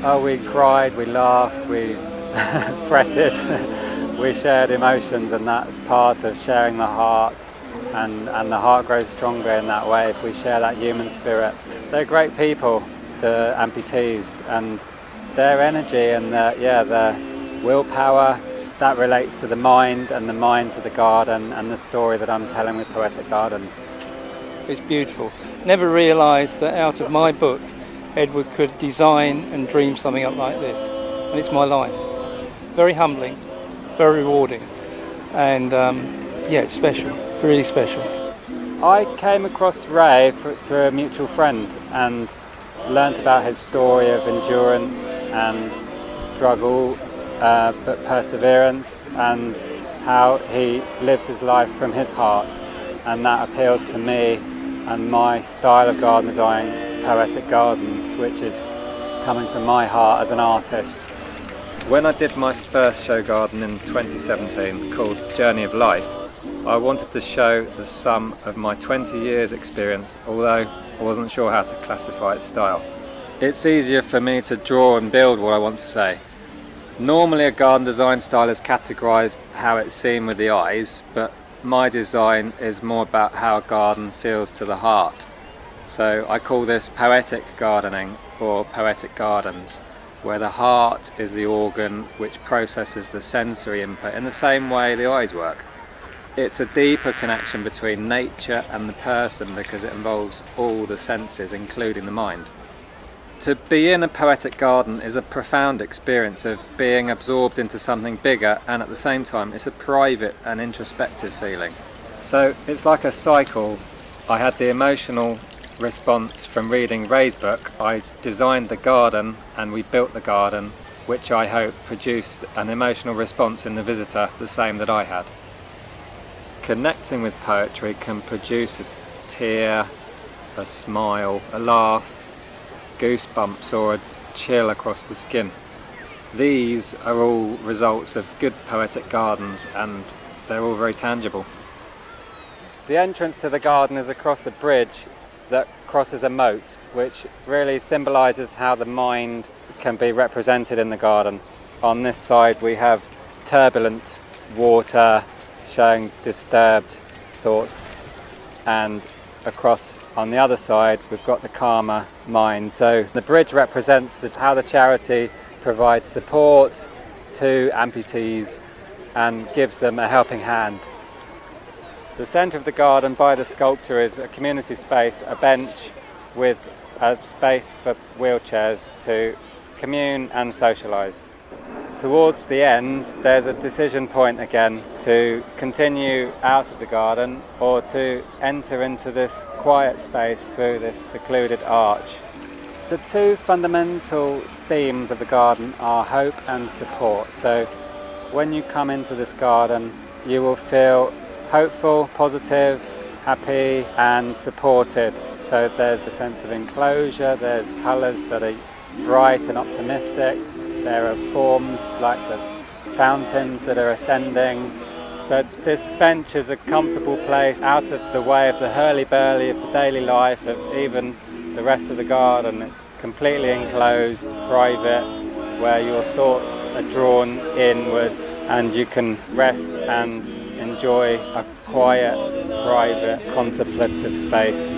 Oh, we cried, we laughed, we fretted, we shared emotions, and that's part of sharing the heart, and the heart grows stronger in that way if we share that human spirit. They're great people, the amputees, and their energy and their willpower, that relates to the mind, and the mind to the garden, and the story that I'm telling with Poetic Gardens. It's beautiful. Never realised that out of my book Edward could design and dream something up like this, and it's my life. Very humbling, very rewarding, and it's special, really special. I came across Ray through a mutual friend and learnt about his story of endurance and struggle, but perseverance, and how he lives his life from his heart, and that appealed to me and my style of garden design, Poetic Gardens, which is coming from my heart as an artist. When I did my first show garden in 2017 called Journey of Life, I wanted to show the sum of my 20 years experience, although I wasn't sure how to classify its style. It's easier for me to draw and build what I want to say. Normally a garden design style is categorised how it's seen with the eyes, but my design is more about how a garden feels to the heart. So I call this poetic gardening, or poetic gardens, where the heart is the organ which processes the sensory input in the same way the eyes work. It's a deeper connection between nature and the person because it involves all the senses, including the mind. To be in a poetic garden is a profound experience of being absorbed into something bigger, and at the same time it's a private and introspective feeling. So it's like a cycle. I had the emotional response from reading Ray's book. I designed the garden and we built the garden, which I hope produced an emotional response in the visitor the same that I had. Connecting with poetry can produce a tear, a smile, a laugh, goosebumps, or a chill across the skin. These are all results of good poetic gardens, and they're all very tangible. The entrance to the garden is across a bridge that crosses a moat, which really symbolises how the mind can be represented in the garden. On this side we have turbulent water showing disturbed thoughts, and across on the other side we've got the calmer mind. So the bridge represents how the charity provides support to amputees and gives them a helping hand. The centre of the garden by the sculpture is a community space, a bench with a space for wheelchairs to commune and socialise. Towards the end there's a decision point again to continue out of the garden or to enter into this quiet space through this secluded arch. The two fundamental themes of the garden are hope and support. So when you come into this garden you will feel hopeful, positive, happy and supported. So there's a sense of enclosure, there's colours that are bright and optimistic. There are forms like the fountains that are ascending. So this bench is a comfortable place out of the way of the hurly-burly of the daily life of even the rest of the garden. It's completely enclosed, private, where your thoughts are drawn inwards and you can rest and enjoy a quiet, private, contemplative space.